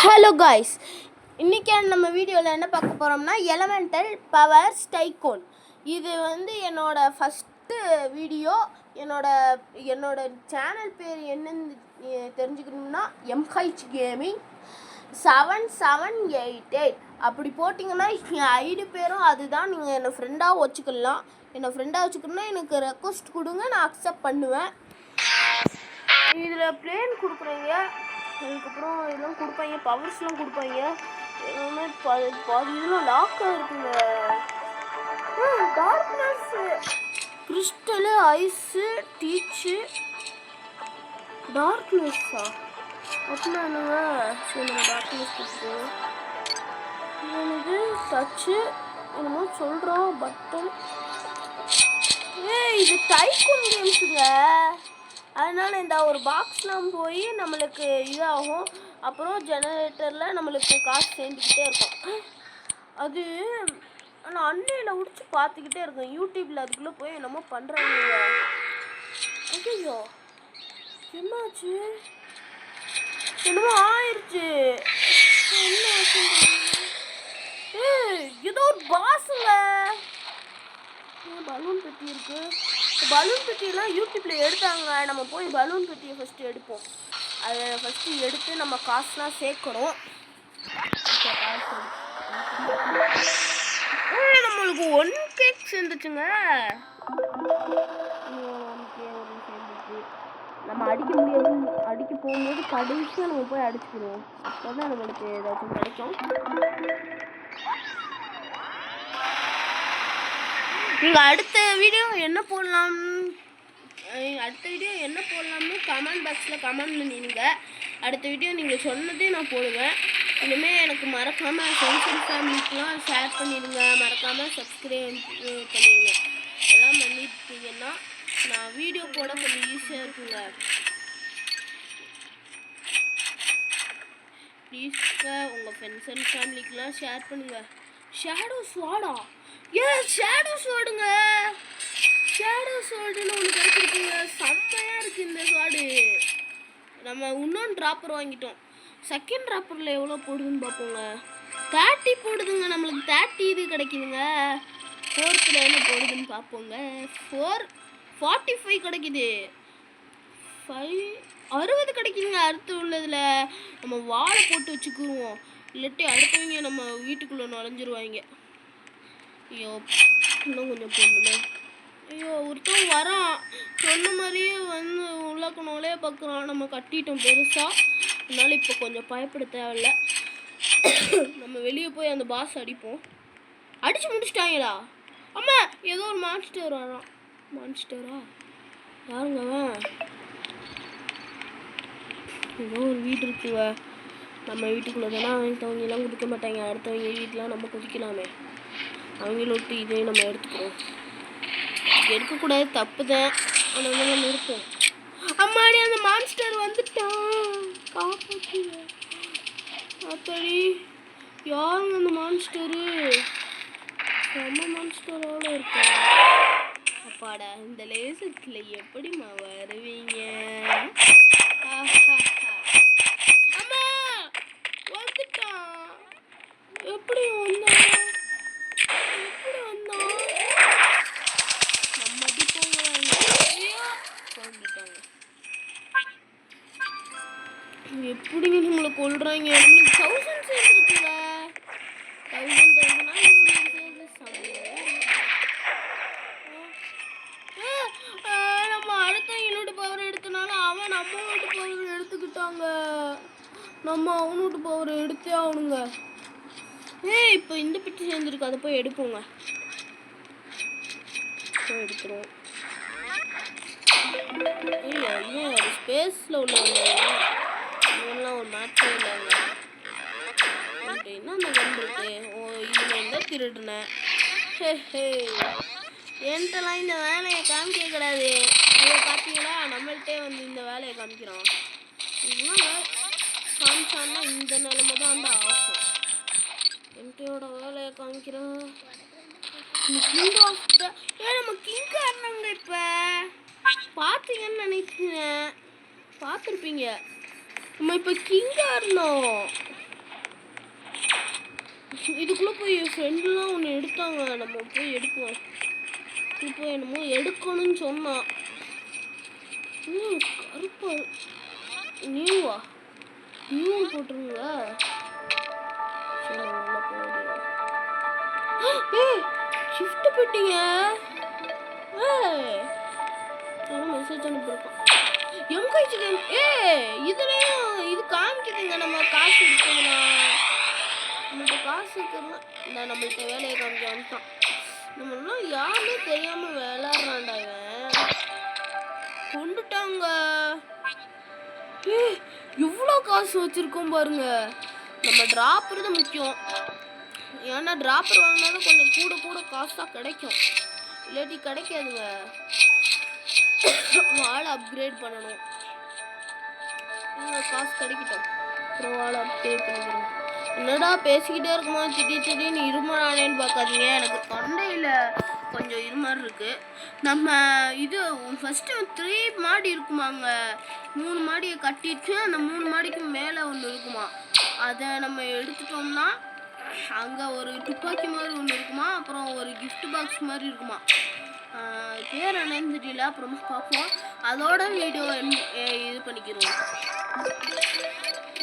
Hello guys, இன்றைக்கி நம்ம வீடியோவில் என்ன பார்க்க போகிறோம்னா எலமெண்டல் பவர்ஸ் டைகூன். இது என்னோடய ஃபஸ்ட்டு வீடியோ. என்னோட சேனல் பேர் என்னன்னு தெரிஞ்சுக்கணும்னா MH Gaming 7788 அப்படி போட்டிங்கன்னா என் ஐடி பேரும் அதுதான். நீங்கள் என்னை ஃப்ரெண்டாக வச்சுக்கலாம். வச்சுக்கணுன்னா எனக்கு ரெக்வஸ்ட் கொடுங்க, நான் அக்செப்ட் பண்ணுவேன். இதில் பிளேன் கொடுக்குறீங்க, அதுக்கப்புறம் இதெல்லாம் கொடுப்பாங்க, பவர்ஸ்லாம் கொடுப்பாங்க. எல்லாமே பாதி இதெல்லாம் லாக்காக இருக்குங்க. டார்க்னஸ்ஸு, கிறிஸ்டலு, ஐஸு, டீச்சு, டார்க்னஸ்ஸா அப்படின்னா என்னங்க? சரி, நம்ம டார்க்னஸ் கொடுத்துருவோம். இது டச்சு என்னமோ சொல்கிறோம், பட்டன். இது டைகூன் கேம்ஸுங்க. அதனால் இந்த ஒரு பாக்ஸ்லாம் போய் நம்மளுக்கு இதாகும். அப்புறம் ஜெனரேட்டரில் நம்மளுக்கு காசு சேர்ந்துக்கிட்டே இருக்கும். அது நான் அன்னையில் உடிச்சு பார்த்துக்கிட்டே இருக்கேன் யூடியூப்பில். அதுக்குள்ளே போய் என்னமோ பண்ணுறாங்க. ஐயோ, என்னாச்சு? என்னமோ ஆயிடுச்சு. என்ன ஆச்சு? ஏதோ ஒரு பாஸுங்க. பலூன் பெட்டி இருக்கு. பலூன் பெட்டியெல்லாம் யூடியூப்பில் எடுத்தாங்க. நம்ம போய் பலூன் பெட்டியை ஃபஸ்ட்டு எடுப்போம். அதை ஃபஸ்ட்டு எடுத்து நம்ம காசுலாம் சேர்க்கணும். நம்மளுக்கு 1K சேர்ந்துச்சுங்க. 1K சேர்ந்துச்சு. நம்ம அடிக்க முடியாது. அடிக்க போகும்போது கடைசியாக நம்ம போய் அடிச்சுக்கிடுவோம். அப்போ தான் நம்மளுக்கு ஏதாச்சும் கிடைக்கும். நீங்கள் அடுத்த வீடியோ என்ன போடலாம்னு கமெண்ட் பாக்ஸில் கமெண்ட் பண்ணிடுங்க. அடுத்த வீடியோ நீங்கள் சொன்னதே நான் போடுவேன். இனிமேல் எனக்கு மறக்காமல் ஃப்ரெண்ட்ஸ் அண்ட் ஃபேமிலிக்கெலாம் ஷேர் பண்ணிடுங்க. மறக்காமல் சப்ஸ்கிரைப் பண்ணிடுங்க. எல்லாம் பண்ணிட்டீங்கன்னா நான் வீடியோ போட கொஞ்சம் ஈஸியாக இருக்குங்க. ப்ளீஸ்ங்க உங்கள் ஃப்ரெண்ட்ஸ் அண்ட் ஃபேமிலிக்கெலாம் ஷேர் பண்ணுங்கள். ஷேடோ ஸ்வாடா? ஷேடோ ஸ்வாடுங்க. ஷேடோ ஸ்வாடுன்னு ஒன்று கிடைச்சிருக்குங்க. செம்மையாக இருக்குது இந்த ஸ்வாடு. நம்ம இன்னொன்று ட்ராப்பர் வாங்கிட்டோம். செகண்ட் ட்ராப்பரில் எவ்வளோ போடுதுன்னு பார்ப்போங்க. 30 போடுதுங்க. நம்மளுக்கு 30 இது கிடைக்குதுங்க. 4th என்ன போடுதுன்னு பார்ப்போங்க. 445 கிடைக்குது. 60 கிடைக்குதுங்க. அடுத்து உள்ளதில் நம்ம வாழை போட்டு வச்சுக்குவோம். இல்லாட்டி அடுத்தவங்க நம்ம வீட்டுக்குள்ளே நுழைஞ்சிருவாங்க. ஐயோ, இன்னும் கொஞ்சம் போடணுமே. ஐயோ, ஒருத்தன் வரான். சொன்ன மாதிரியே உள்ளக்கணோலே பார்க்குறான். நம்ம கட்டிட்டோம் பெருசாக. அதனால இப்போ கொஞ்சம் பயப்பட தேவையில்ல. நம்ம வெளியே போய் அந்த பாஸ் அடிப்போம். அடித்து முடிச்சிட்டாங்களா? அம்மா, ஏதோ ஒரு மான்ஸ்டர் வரான். மான்ஸ்டரா? யாருங்க? ஏதோ ஒரு வீடு இருக்குங்க. நம்ம வீட்டுக்குள்ளே தானே அவங்கெல்லாம் குதிக்க மாட்டாங்க. அடுத்தவங்க வீட்டெலாம் நம்ம குதிக்கலாமே. அவங்கள விட்டு இதையும் நம்ம எடுத்துக்கிறோம். எடுக்கக்கூடாது, தப்பு தான். ஆனால் நம்ம இருப்போம். அம்மாடி, அந்த மான்ஸ்டர் வந்துட்டான். காப்பாற்றுங்க. அத்தடி, யாருங்க அந்த மான்ஸ்டரு? செம்ம மான்ஸ்டரோட இருக்கா. அப்பாடா, இந்த லேசத்தில் எப்படிம்மா வருவீங்க? அம்மா, வந்துட்டான். எப்படி வந்தான்? எப்படிங்க நம்மளை கொள்றாங்க? நம்மளுக்கு 1000 சேர்ந்துருக்குங்க. 1000 நம்ம அடுத்தவங்களோட பவர் எடுத்தனால அவன் நம்மளோட பவர் எடுத்துக்கிட்டாங்க. நம்ம அவனோட பவர் எடுத்தே ஆகணுங்க. இப்போ இந்த பெட்டி சேர்ந்துருக்கு. அதை போய் எடுப்போங்க. போய் எடுத்துருவோம். ஐயோ, ஒரு ஸ்பேஸில் உள்ளவங்க இதெல்லாம் ஒரு மேட்சே இல்லைங்க. என்ன அந்த கன் இருக்கு? இதில் தான் திருடுனேன். என்கிட்டலாம் இந்த வேலையை காமிக்க கூடாது. இதை பார்த்தீங்களா, நம்மள்கிட்டே இந்த வேலையை காமிக்கிறோம். இதெல்லாம் காமிச்சான்னா இந்த நிலைமை தான் ஆகும். என்கிட்டயோட வேலையை காமிக்கிறோம். நம்ம கிங் ஆடினாங்க. இப்போ பார்த்தீங்கன்னு நினைக்கிறேன். பார்த்துருப்பீங்க. நம்ம இப்போ கிங் ஆடணும். இதுக்குள்ளே போய் என் ஃப்ரெண்டுலாம் ஒன்று எடுத்தாங்க. நம்ம போய் எடுப்போம். இப்போ என்னமோ எடுக்கணும்னு சொன்னான். கருப்பா நியூவா நியூ போட்டுருங்க. ஷிஃப்ட் போயிட்டீங்க. மெசேஜ் அனுப்பியிருக்கோம். இதுலயும் இது காமிக்குதுங்க. நம்ம காசு இருக்குதுண்ணா. நம்மள்கிட்ட காசு இருக்குதுன்னா இந்த நம்மள்கிட்ட வேலையை காமிக்க வந்துட்டான். நம்மளாம் யாருமே தெரியாம விளையாடுறான்டா இவன். கொண்டுட்டாங்க. இவ்வளோ காசு வச்சிருக்கோம் பாருங்க. நம்ம டிராப்பர் தான் முக்கியம். ஏன்னா டிராப்பர் வாங்கினாலும் கொஞ்சம் கூட கூட காசாக கிடைக்கும். இல்லாட்டி கிடைக்காதுங்க. வாழை அப்கிரேட் பண்ணணும். காசு கிடைக்கட்டும். அப்புறம் வாழை அப்கிரேட் பண்ணிக்கிறோம். என்னடா பேசிக்கிட்டே இருக்குமா திடீர்னு இருமலானேன்னு பார்க்காதீங்க. எனக்கு தொண்டையில் கொஞ்சம் இருமாறு இருக்குது. நம்ம இது ஃபஸ்ட்டு 3 மாடி இருக்குமாங்க. 3 மாடியை கட்டிட்டு அந்த 3 மாடிக்கு மேலே ஒன்று இருக்குமா. அதை நம்ம எடுத்துட்டோம்னா அங்கே ஒரு துப்பாக்கி மாதிரி ஒன்று இருக்குமா. அப்புறம் ஒரு கிஃப்ட் பாக்ஸ் மாதிரி இருக்குமா. பேர் என்னன்னு தெரியல. அப்புறமா பார்ப்போம். அதோட வீடியோ இது பண்ணிக்கிறோம்.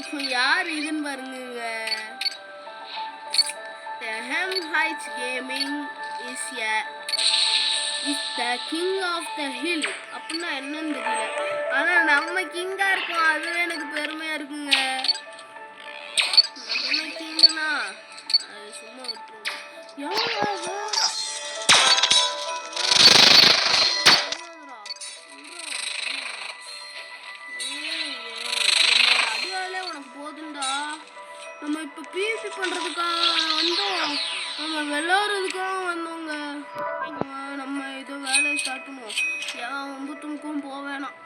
இப்போ யார் இதுன்னு பாருங்க. Hem Heights Gaming is the king of the hill. அப்படின்னா என்னன்னு தெரியல. ஆனால் நம்ம கிங்காக இருக்கோம். அதுவே எனக்கு பெருமையாக இருக்குங்க. நம்ம கிங்னா அது சும்மா விட்டுருவோம். நம்ம இப்போ பிஎஸ்சி பண்ணுறதுக்காக வந்தோம். நம்ம விளையாடுறதுக்காக வந்தோங்க. நம்ம ஏதோ வேலையை ஸ்டார்ட் பண்ணுவோம். ஏன் ஒம்பத்துக்கும் போக வேணாம்.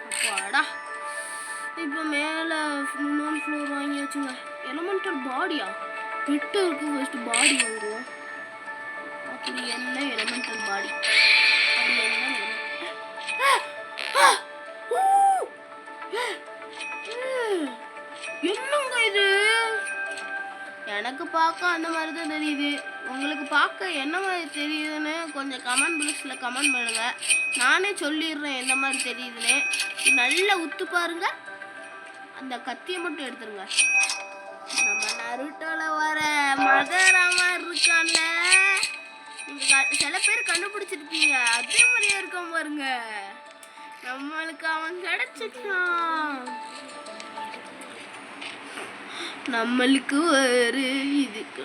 அப்பாடா. இப்போ மேலே 3 ஃப்ளோர் வாங்கி வச்சுங்க. எலமெண்டல் பாடியா பெட்டு இருக்குது. ஃபஸ்ட்டு பாடி வாங்குவோம். அப்படி என்ன எலமெண்டல் பாடி அப்படி என்ன என்னங்க இது? எனக்கு பார்க்க அந்த மாதிரி தான் தெரியுது. உங்களுக்கு பார்க்க என்ன மாதிரி தெரியுதுன்னு கொஞ்சம் கமெண்ட் பாக்ஸில் கமெண்ட் பண்ணுங்க. நானே சொல்லிடுறேன் என்ன மாதிரி தெரியுதுன்னு. நல்லா உத்து பாருங்க. அந்த கத்தியை மட்டும் எடுத்துருங்க. நம்ம நருட்டோல வர மதராமா இருக்கான்ல, சில பேர் கண்டுபிடிச்சிருப்பீங்க. அதே மாதிரியே இருக்கான் பாருங்க. நம்மளுக்கு அவன் கிடைச்சிட்டான். நம்மளுக்கு ஒரு இதுக்கு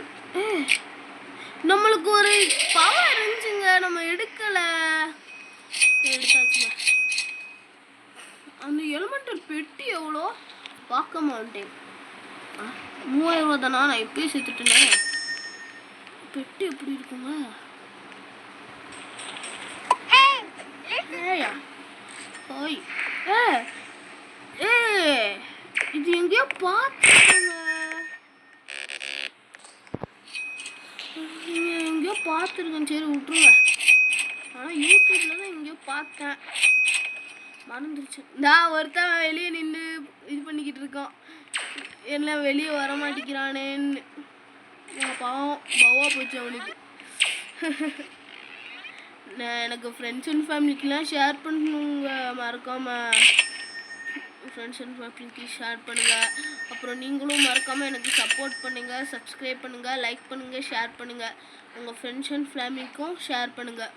நம்மளுக்கு ஒரு பவர் இருந்துச்சுங்க. நம்ம எடுக்கல. எடுத்தாச்சுங்க. அந்த எலிமெண்டல் பெட்டி எவ்வளோ பார்க்க மாட்டேன். 3000 தானா? நான் எப்பயும் சேர்த்துட்டேனே. பெட்டி எப்படி இருக்குங்க? ஓய் இது எங்கேயோ பார்த்துருக்கேங்க. எங்கேயோ பார்த்துருக்கேன். சரி விட்டுருங்க. ஆனால் யூடியூப்ல தான் எங்கேயோ பார்த்தேன். மறந்துருச்சு. நான் ஒருத்தன் வெளியே நின்று இது பண்ணிக்கிட்டு இருக்கோம். எல்லாம் வெளியே வர மாட்டேங்கிறானேன்னு. பாவம் பவா போச்சு அவனுக்கு. நான் எனக்கு ஃப்ரெண்ட்ஸ் அண்ட் ஃபேமிலிக்கெலாம் ஷேர் பண்ணணுங்க. மறக்காமல் ஃப்ரெண்ட்ஸ் அண்ட் ஃபேமிலிக்கு ஷேர் பண்ணுங்கள். அப்புறம் நீங்களும் மறக்காமல் எனக்கு சப்போர்ட் பண்ணுங்கள். சப்ஸ்கிரைப் பண்ணுங்கள், லைக் பண்ணுங்கள், ஷேர் பண்ணுங்கள். உங்கள் ஃப்ரெண்ட்ஸ் அண்ட் ஃபேமிலிக்கும் ஷேர் பண்ணுங்கள்.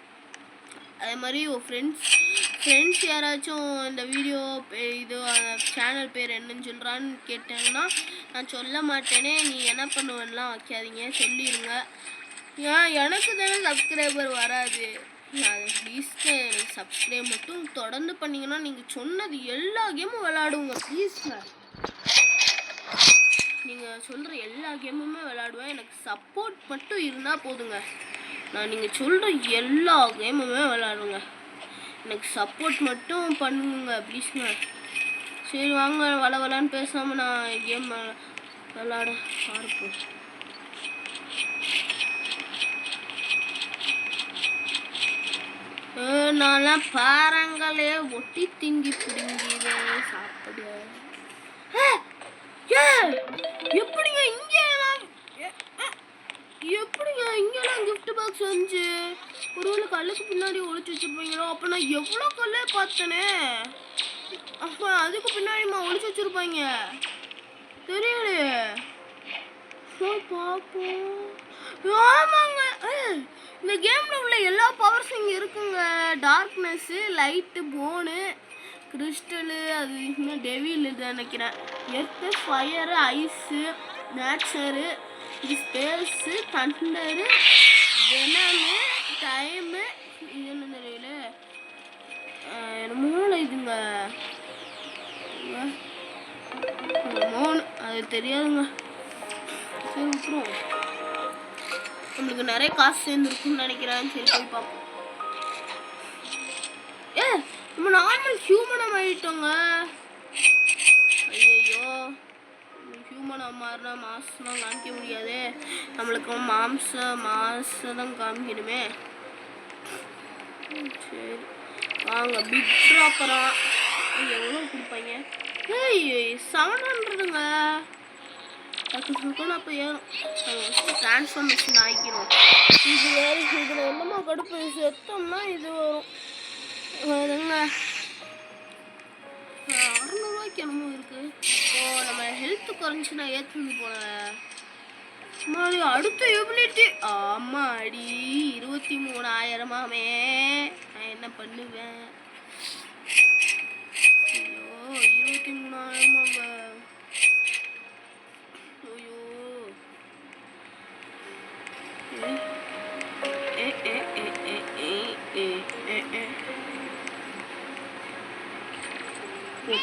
அதே மாதிரி ஃப்ரெண்ட்ஸ் யாராச்சும் இந்த வீடியோ இது சேனல் பேர் என்னன்னு சொல்கிறான்னு கேட்டாங்கன்னா நான் சொல்ல மாட்டேனே. நீ என்ன பண்ணுவேன்லாம் வைக்காதீங்க, சொல்லிடுங்க. ஏன் எனக்கு தானே சப்ஸ்கிரைபர் வராது. ப்ளீஸ்ங்க எனக்கு சப்ஸ்கிரைப் மட்டும் தொடர்ந்து பண்ணிங்கன்னா நீங்கள் சொன்னது எல்லா கேமும் விளாடுவோங்க. ப்ளீஸ்ங்க நீங்கள் சொல்கிற எல்லா கேமுமே விளாடுவேன். எனக்கு சப்போர்ட் மட்டும் இருந்தால் போதுங்க. நான் நீங்கள் சொல்கிற எல்லா கேமுமே விளாடுங்க. எனக்கு சப்போர்ட் மட்டும் பண்ணுங்க ப்ளீஸ்ங்க. சரி வாங்க வளவலான்னு பேசாமல் நான் கேம் விளாட ஆரம்பிப்போம். நான்லாம் பாறாங்களே ஒட்டி திங்கி பிடிங்கிதே சாப்பிடு. எப்படிங்க இங்கே எப்படிங்க இங்கெல்லாம் gift பாக்ஸ் வந்துச்சு? ஒருவேளை கல்லுக்கு பின்னாடி ஒளிச்சு வச்சிருப்பீங்களோ? அப்ப நான் எவ்வளோ கல்லே பார்த்தனே. அப்ப அதுக்கு பின்னாடிமா ஒளிச்சு வச்சிருப்பாங்க. தெரியலையே. போய் பார்ப்போம். ஆமாங்க. இந்த கேம்ல உள்ள எல்லா பவர்ஸும் இங்க இருக்குங்க. டார்க்னஸ், லைட்டு, போனு, கிறிஸ்டலு, அது இன்னும் டெவில் நினைக்கிறேன். Earth, fire, ice, nature, space, thunder, venom, time, இது என்ன தெரியல. என்னமோ இதுங்க மோன், அது தெரியாதுங்க. சரி விட்டுருவோம். நம்மளுக்கு நிறைய காசு சேர்ந்துருக்குன்னு நினைக்கிறேன். சரி போய் பார்ப்போம். நம்ம நார்மல் ஹியூமனாக ஆகிட்டோங்க. ஐயோ, ஹியூமனாக மாறினா மாசம் காமிக்க முடியாது. நம்மளுக்கு மாசம் தான் காமிக்கணுமே. சரி வாங்க பிக் ட்ராப்பராக எவ்வளோ கொடுப்பாங்க? 700ங்க. டக்குன்னு அப்போ ஏறும். டிரான்ஸ்ஃபார்மேஷன் ஆகிக்கிறோம். இது வேறு இதில் என்னமா கடுப்பு செத்தோம்னா இது வரும். வருங்க 600 என்னமோ இருக்கு. ஓ நம்ம ஹெல்த் குறைஞ்சுன்னா ஏற்றுந்து போல. அம்மாடி அடுத்த எபிலிட்டி. ஆமாடி 23,000மாமே. நான் என்ன பண்ணுவேன்? ஐயோ 23,000மாங்க. ஐயோ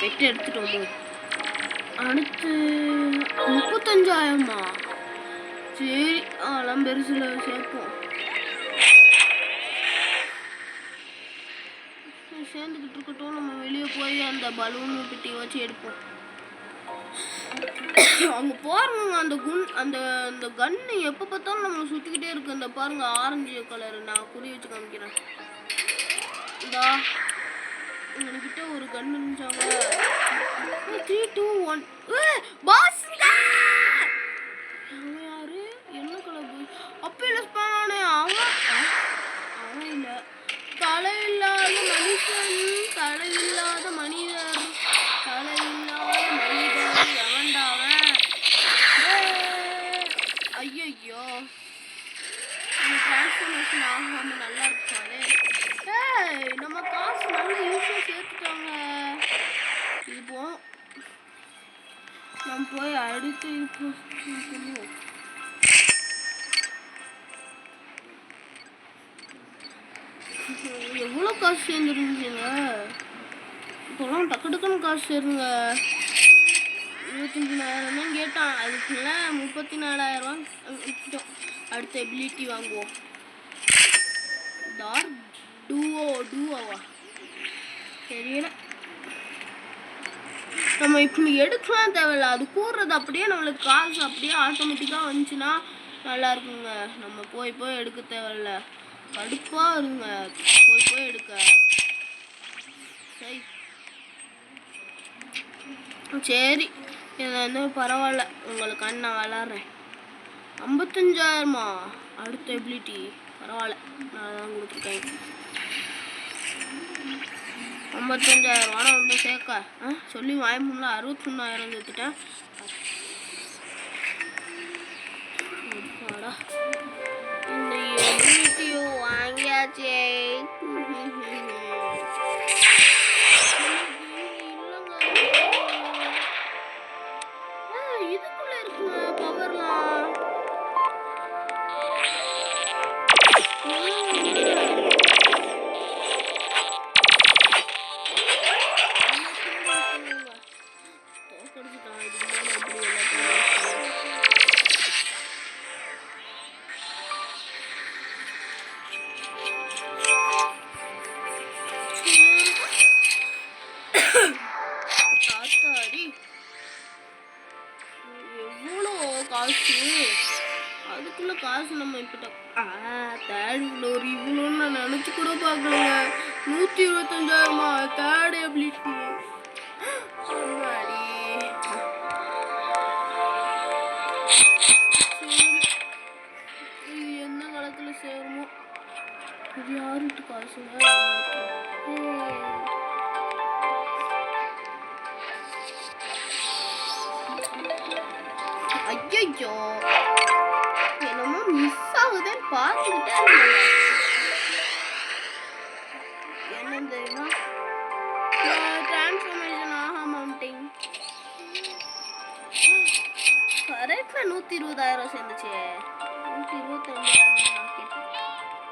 பெட்டு எடுத்துட்டோம். அடுத்து 35,000மா? சரி அதெல்லாம் பெருசுல சேர்ப்போம். சேர்ந்துக்கிட்டு இருக்கட்டும். நம்ம வெளியே போய் அந்த பலூன் பெட்டி வச்சு எடுப்போம். அவங்க பாருங்க அந்த கன்னு எப்போ பார்த்தாலும் நம்மளை சுற்றிக்கிட்டே இருக்கு. அந்த பாருங்க ஆரஞ்சு கலரு. நான் குறி வச்சு காமிக்கிறேன். இதா உங்ககிட்ட ஒரு கன் இருந்துச்சாங்க. 3, 2, 1 பாஸ். அவன் யாரு? என்ன கலர் பாய்? அப்பயில ஸ்பானே அவன் இல்ல. தலையில்லாத மனுஷன், தலையில்லாத மனிதர், தலையில்லாத மனிதர். எவன்டாவன்? ஐயோ டிரான்ஸ்ஃபர்மேஷன் ஆகாம நல்லா இருக்காது. நம்ம காசு நல்லா ஈஸியாக சேர்த்துட்டாங்க. இப்போ நம்ம போய் அடுத்து சொல்லுவோம். எவ்வளோ காசு சேர்ந்துருந்துச்சுங்க. இப்போலாம் டக்குன்னு காசு சேருங்க. 25,000 தான் கேட்டான். அதுக்குள்ள 34,000 விட்டோம். அடுத்த எபிலிட்டி வாங்குவோம். டார்க் டூவோவா தெரியல. நம்ம இப்போ எடுக்கலாம் தேவையில்ல. அது கூடுறது அப்படியே நம்மளுக்கு காசு அப்படியே ஆட்டோமேட்டிக்காக வந்துச்சுன்னா நல்லா இருக்குங்க. நம்ம போய் எடுக்க தேவையில்ல. கடுப்பாக இருங்க போய் எடுக்க. சரி இது வந்து பரவாயில்ல. உங்களுக்கு நான் விளாட்றேன். 55,000மா? அடுத்த எபிலிட்டி பரவாயில்ல. நான் தான் கொடுத்துருக்கேன். 55,000 வந்து சேர்க்க சொல்லி வாய்ப்புல 61,000 சேர்த்துட்டேன். இந்த எபிலிட்டியோ வாங்கியாச்சே. இதுக்குள்ள இருக்குங்க பவர்லாம். அதுக்குள்ள காசு நம்ம இப்ப தேர்ட் ஃப்ளோர் இவ்வளோன்னு நான் நினைச்சு கூட பார்க்கலங்க. 125,000மா? Third ability. காசுங்க. ஐயோ, என்னமோ மிஸ் ஆகுதுன்னு பார்த்துக்கிட்டே இருந்தேன். என்னன்னு தெரியுமா? டிரான்ஸ்ஃபர்மேஷன் மவுண்டிங் கரெக்டா 120,000 சேர்ந்துச்சு. 125,000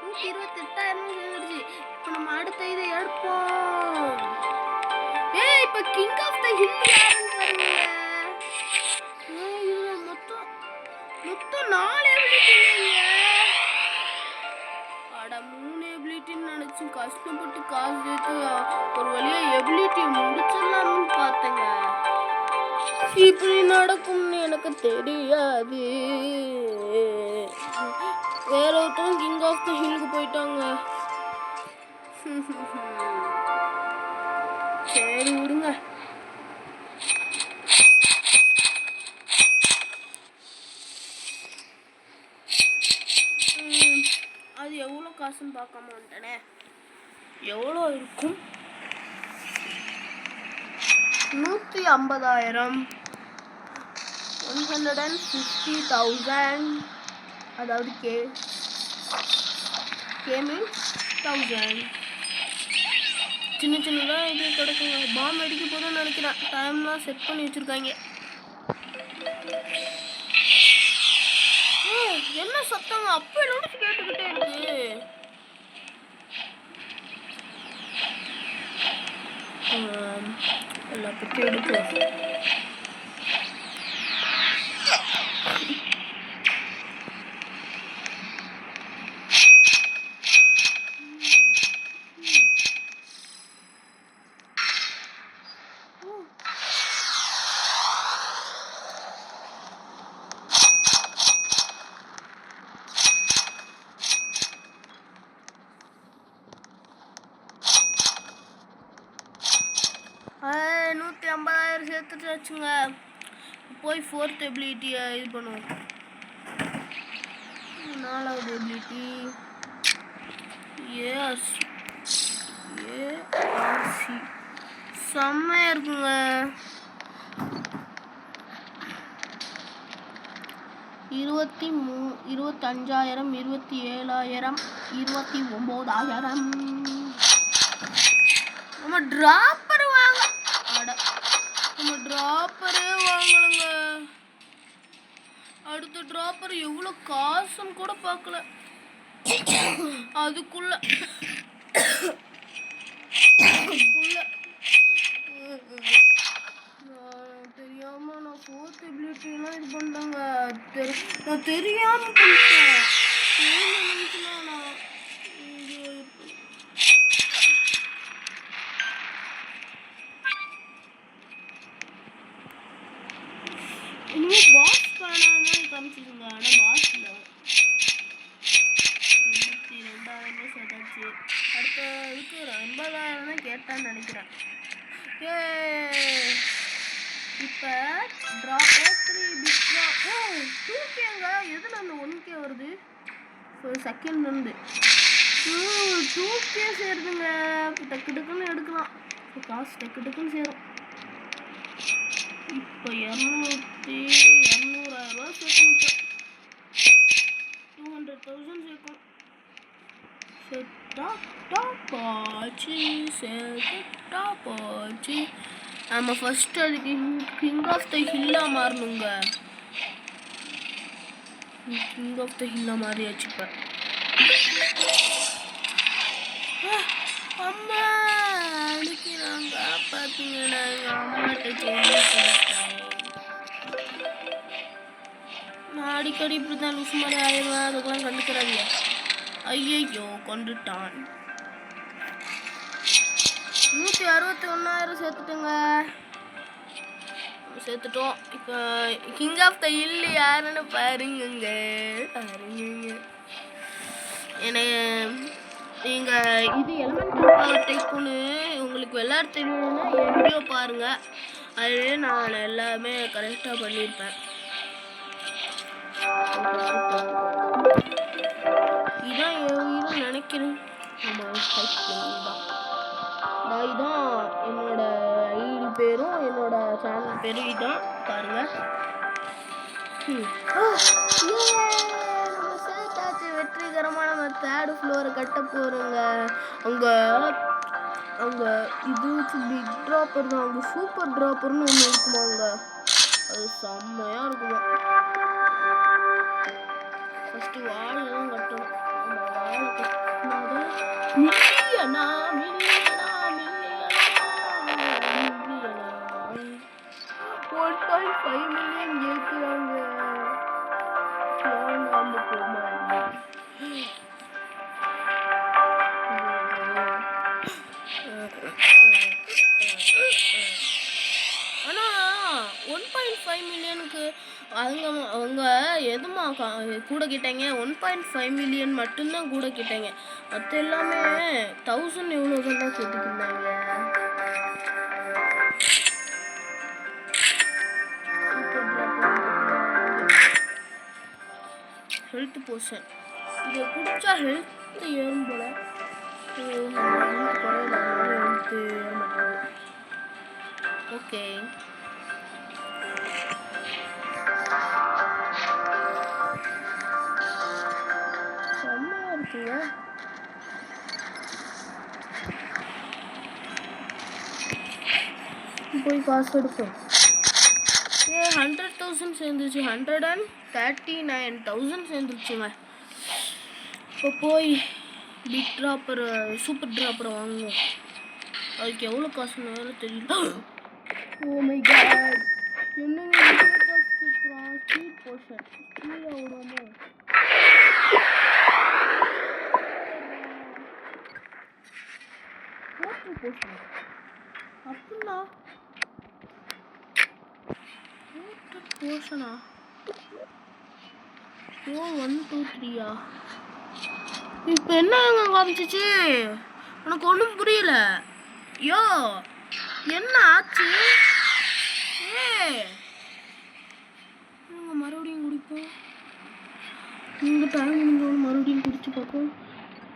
128,000 சேர்ந்துருச்சு. இப்போ நம்ம அடுத்த இதை எடுப்போம். இப்போ கிங் ஆஃப் த ஹில் யாருன்னு பாருங்க. மொத்தம் 4 எபிலிட்டிங்க. அட 3 எபிலிட்டின்னு நினைச்சு கஷ்டப்பட்டு காசு சேர்த்து ஒரு வழியா எபிலிட்டியை முடிச்சிடலாம்னு பார்த்தேங்க. இப்படி நடக்கும்னு எனக்கு தெரியாது. வேற ஒருத்தவங்க கிங் ஆஃப் த ஹில்லுக்கு போயிட்டாங்க. சரி விடுங்க. அது எவ்வளோ காசுன்னு பார்க்காம வந்துட்டேனே. எவ்வளோ இருக்கும்? 150,000 150,000 அதாவது கே மீன்ஸ் 1000. சின்ன சின்னதாக இது கிடக்குங்க. பாம்பு அடிக்க போதும்னு நினைக்கிறேன். டைம்லாம் செட் பண்ணி வச்சுருக்காங்க. என்ன சத்தங்க அப்போட கேட்டுக்கிட்டே இருக்கு. எல்லாம் பற்றி எடுக்கலாம். சேர்த்துட்டு வச்சுங்க. போய் 4th எபிலிட்டியை இது பண்ணுவோம். 4வது எபிலிட்டி ஏஆர்சி செம்மையா இருக்குங்க. 25,000 27,000 29,000. நம்ம டிராப்பர் வாங்க. நம்ம டிராப்பரே வாங்கலுங்க. அடுத்த டிராப்பர் எவ்வளோ காசுன்னு கூட பார்க்கல. அதுக்குள்ள தெரியாம நான் 4th எபிலிட்டிலாம் இது பண்ணாங்க. நான் தெரியாம பண்ணிட்டேன். இன்னும் பாஸ் காணாம காமிச்சிருங்க. ஆனால் பாஸ் இல்லை. 82,000 சேர்த்தாச்சு. அடுத்த இதுக்கு 80,000 தான் கேட்டான்னு நினைக்கிறேன். இப்போ ட்ராப் 3 பிக் ட்ராப் 2Kங்க. எதில் அந்த 1K வருது? ஒரு செகண்ட் வந்து 2K சேருதுங்க. டக்கு டக்குன்னு எடுக்கலாம். காசு டக்கு டக்குன்னு சேரும். இப்போ 200,000 சேர்க்கணும். 200,000 சேர்க்கணும். செட்டாச்சு. நம்ம ஃபர்ஸ்ட் அதுக்கு கிங் ஆஃப் த ஹில்லாக மாறணுங்க. கிங் ஆஃப் த ஹில்லாக மாறியாச்சு. இப்போ அம்மா அடிக்கிறாங்க. பார்த்தீங்கன்னா எங்கள் அம்மாட்ட நான் அடிக்கடி இப்படி தான் லூசு மாதிரி ஆயிடுவேன். அதுக்கெல்லாம் கண்டுக்கிறாங்க. ஐயோ கொண்டுட்டான். 161,000 சேர்த்துட்டோம். இப்போ கிங் ஆஃப் த ஹில் யாருன்னு பாருங்க. எனக்கு நீங்கள் இது எலிமெண்டல் டைப்புன்னு உங்களுக்கு விளையாட தெரியணும்னா என் வீடியோ பாருங்கள். அது நான் எல்லாமே கரெக்டாக பண்ணியிருப்பேன். இதான் என் உயிரும் நினைக்கிறேன். இதான் என்னோட ஐடி பேரும் என்னோட சேனல் பேரும் இதான் பாருங்க. நம்ம சேர்த்தாச்சு வெற்றிகரமாக. நம்ம 3rd ஃப்ளோரை கட்ட போகிறோங்க. அங்கே இது பிக் ட்ராப்பர் தான். அங்கே சூப்பர் ட்ராப்பர்னு ஒன்று இருக்குமாங்க. அது செம்மையாக இருக்குமா. ஃபஸ்ட்டு வாழெல்லாம் கட்டணும். அந்த வாழை கட்டினாதான் மில்லியனா 1.5 மில்லியன் கேட்குறாங்க. ஆனால் 1.5 மில்லியனுக்கு அவங்க எதுமா கூட கேட்டாங்க? 1.5 மில்லியன் மட்டும்தான் கூட கேட்டாங்க. மற்ற எல்லாமே 1000 எவ்வளோ தான் கேட்டுக்கிட்டாங்க. ஹெல்த் போர்ஷன் இதை குடிச்சா ஹெல்த் ஏறும் போல. குறையில ஹெல்த் ஏற மாட்டேங்குது. ஓகே, செம்மையா இருக்குங்க. போய் காசு எடுப்போம். 100,000 சேர்ந்துச்சு. 139,000 சேர்ந்துருச்சுங்க. இப்போ போய் பிக் ட்ராப்பர் சூப்பர் ட்ராப்பரை வாங்குவோம். அதுக்கு எவ்வளோ காசுன்னு தெரியல. ஓ மை காட், என்னங்க கேட்குறான்? ஸ்பீட் போர்ஷன் ஸ்பீடாக விடாம வாட்டர் போர்ஷன் அப்படின்னா போர்ஷனா? 1 2 3 இப்போ என்ன காமிச்சிச்சு? உனக்கு ஒன்றும் புரியல. யோ என்ன ஆச்சு? மறுபடியும் குடிப்போம். இந்த டைம் முடிஞ்சோம் மறுபடியும் குடிச்சு பார்ப்போம்.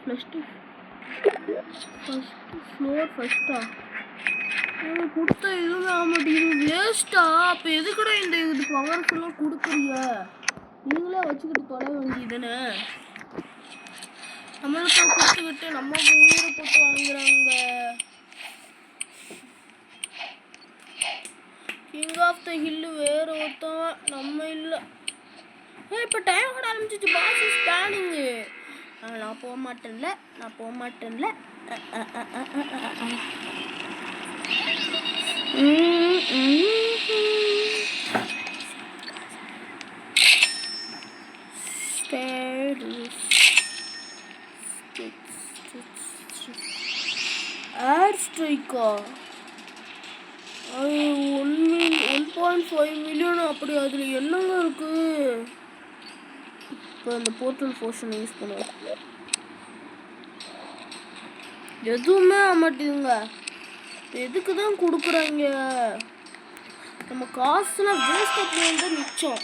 ஃபஸ்ட்டு ஃப்ளோர் ஃபஸ்ட்டா கொடுத்த எதுவுமே ஆக மாட்டேங்குது. வேஸ்ட்டா? அப்போ எதுக்கூட இந்த இது பவர்ஸ் எல்லாம் கொடுக்குறீங்க? நீங்களே வச்சுக்கிட்டு தொலை வேண்டியதுன்னு. நம்மளுக்கு கொடுத்துக்கிட்டு நம்ம உயிரை போட்டு வாங்குறாங்க. கிங் ஆஃப் த ஹில்லு வேற ஒருத்தவன், நம்ம இல்லை. இப்போ டைம் கூட ஆரம்பிச்சிச்சு. Boss is planning. நான் போக மாட்டேன்ல. ஏர் ஸ்ட்ரைக்கா? 1.5 மில்லியன். அப்படி அதில் என்னங்க இருக்கு? இப்போ அந்த போர்ட்டல் போர்ஷனை யூஸ் பண்ணுவோம். எதுவுமே ஆக மாட்டேங்குங்க. எதுக்கு தான் கொடுக்குறாங்க? நம்ம காசுலாம் வேஸ்ட் பண்ணி மிச்சம்.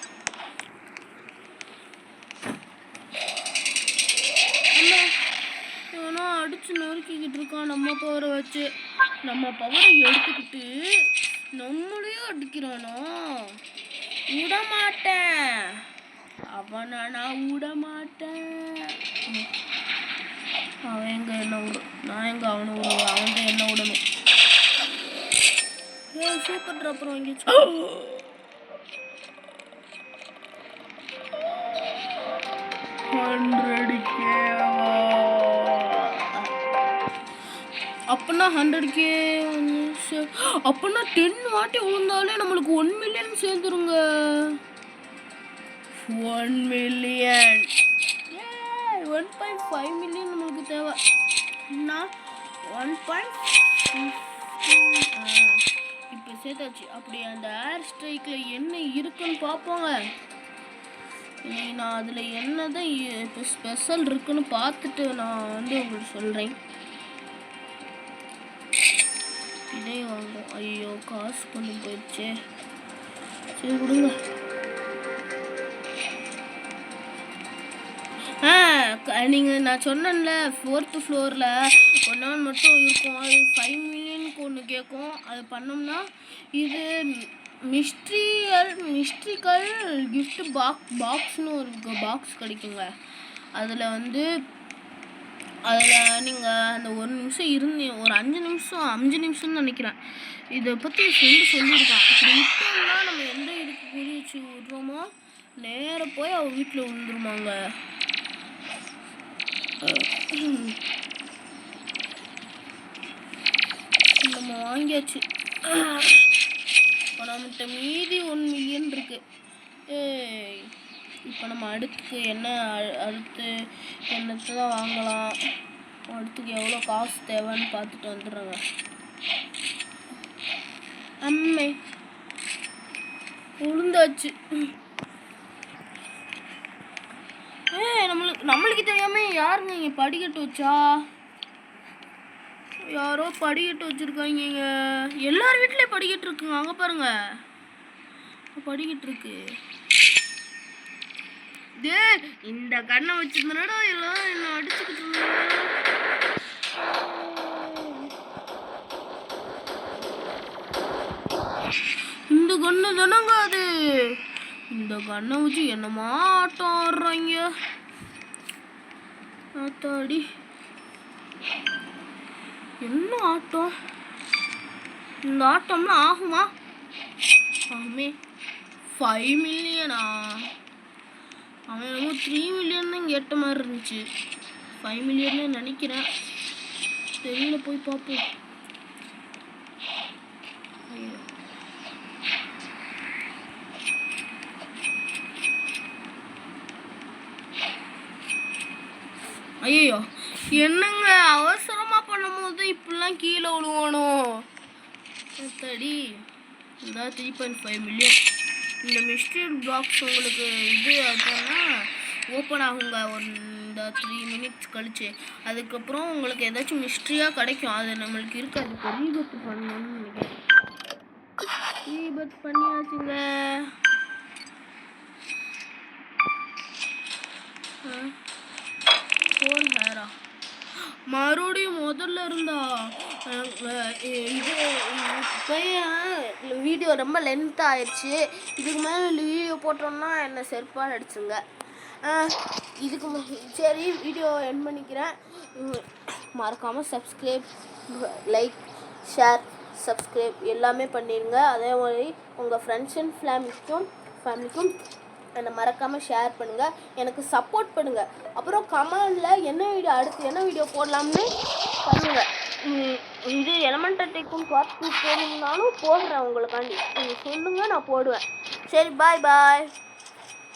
இவனா அடிச்சு நொறுக்கிக்கிட்டு இருக்கான். நம்ம பவரை வச்சு நம்ம பவரை எடுத்துக்கிட்டு நம்மளையும் அடிக்கிறானா? விட மாட்டேன் அவனை, நான் விட மாட்டேன். அவன் எங்க என்ன விடும், நான் எங்க அவனை விடுவேன். அவன் தான் என்ன விடணும். சூப்பர் ட்ராப்பர் வாங்கிச்சு. அப்பனா 100K அப்பனா 10 வாட்டி விழுந்தாலே நம்மளுக்கு 1 மில்லியன் சேர்ந்துருங்க. 1 மில்லியன் 1.5 மில்லியன் நம்மளுக்கு தேவை. 1.5 இப்போ சேர்த்தாச்சு. அப்படி அந்த ஏர் ஸ்ட்ரைக்கில் என்ன இருக்குன்னு பார்ப்போங்க. நான் அதில் என்னதான் இப்போ ஸ்பெஷல் இருக்குன்னு பார்த்துட்டு நான் உங்களுக்கு சொல்கிறேன். இதே வாங்கும். ஐயோ காசு கொண்டு போயிடுச்சு. சரி கொடுங்க. நீங்கள் நான் சொன்னேன்ல 4th ஃப்ளோரில் ஒரு நாள் மட்டும் இருக்கும், அது 5 மில்லியனுக்கு ஒன்று கேட்கும். அது பண்ணோம்னா இது மிஸ்ட்ரிக்கல் கிஃப்ட் பாக்ஸ்னு ஒரு பாக்ஸ் கிடைக்குங்க. அதில் நீங்கள் அந்த ஒரு நிமிஷம் ஒரு 5 நிமிஷம்னு நினைக்கிறேன். இதை பற்றி சொல்லியிருக்கான். இப்படி விட்டோம்னா நம்ம எந்த இதுக்கு குறி வச்சு விட்றோமோ நேராக போய் அவள் வீட்டில் விழுந்துருமாங்க. நம்ம வாங்கியாச்சு. இப்போ நம்மகிட்ட மீதி 1 மில்லியன் இருக்கு. இப்போ நம்ம அடுத்து என்னத்தை தான் வாங்கலாம், அடுத்துக்கு எவ்வளோ காசு தேவைன்னு பார்த்துட்டு வந்துடுறேங்க. அம்மே உளுந்தாச்சு. நம்மளுக்கு தெரியாம யாருங்க இங்கே படிக்கட்டு வச்சா? யாரோ படிக்கட்டு வச்சிருக்காங்க. எல்லார் வீட்லயும் படிக்கட்டு இருக்குங்க. அங்கே பாருங்க, படிக்கட்டு இருக்கு. இந்த கண்ணை வச்சிருந்தா எல்லாம் என்ன அடிச்சுக்கிட்டு இருந்தாங்க. இந்த கண்ணு தானங்க அது. இந்த கண்ணை வச்சு என்னமா ஆட்டம் ஆடுறாங்க. ஆத்தாடி என்ன ஆட்டம். இந்த ஆட்டம்லாம் ஆகுமா? ஆகுமே. 5 மில்லியனா? அவன் என்னமோ 3 மில்லியன் தான் கேட்ட மாதிரி இருந்துச்சு. 5 மில்லியன் நினைக்கிறேன், தெரியல, போய் பார்ப்போம். ஐயோ, என்னங்க அவசரமா பண்ணும் போது இப்படிலாம் கீழே விழுவணும். தடி இந்த 3.5 மில்லியன். இந்த மிஸ்ட்ரி பாக்ஸ் உங்களுக்கு அப்படின்னா ஓப்பன் ஆகுங்க இந்த 3 மினிட்ஸ் கழிச்சு. அதுக்கப்புறம் உங்களுக்கு ஏதாச்சும் மிஸ்ட்ரியாக கிடைக்கும். அது நம்மளுக்கு இருக்காது. இப்போ ரீபட் பண்ணணும்னு நினைக்கிறேன். ரீபட் பண்ணியாச்சுங்க. மறுபடியும் முதல்ல இருந்தா வீடியோ ரொம்ப லென்த் ஆயிடுச்சு. இதுக்கு மேலே வீடியோ போட்டோம்னா என்ன செருப்பால் அடிச்சுங்க. சரி, வீடியோ எண்ட் பண்ணிக்கிறேன். மறக்காமல் சப்ஸ்கிரைப், லைக், ஷேர், சப்ஸ்கிரைப் எல்லாமே பண்ணிடுங்க. அதே மாதிரி உங்கள் ஃப்ரெண்ட்ஸ் அண்ட் ஃபேமிலிக்கும் என்னை மறக்காமல் ஷேர் பண்ணுங்கள், எனக்கு சப்போர்ட் பண்ணுங்கள். அப்புறம் கமெண்டில் அடுத்து என்ன வீடியோ போடலாம்னு பண்ணுங்கள். இது எலமெண்டல் டைக்கூன் பார்ட் 2 போடணும்னாலும் போடுறேன் உங்களுக்காண்டி. நீங்கள் சொல்லுங்கள், நான் போடுவேன். சரி, பாய்.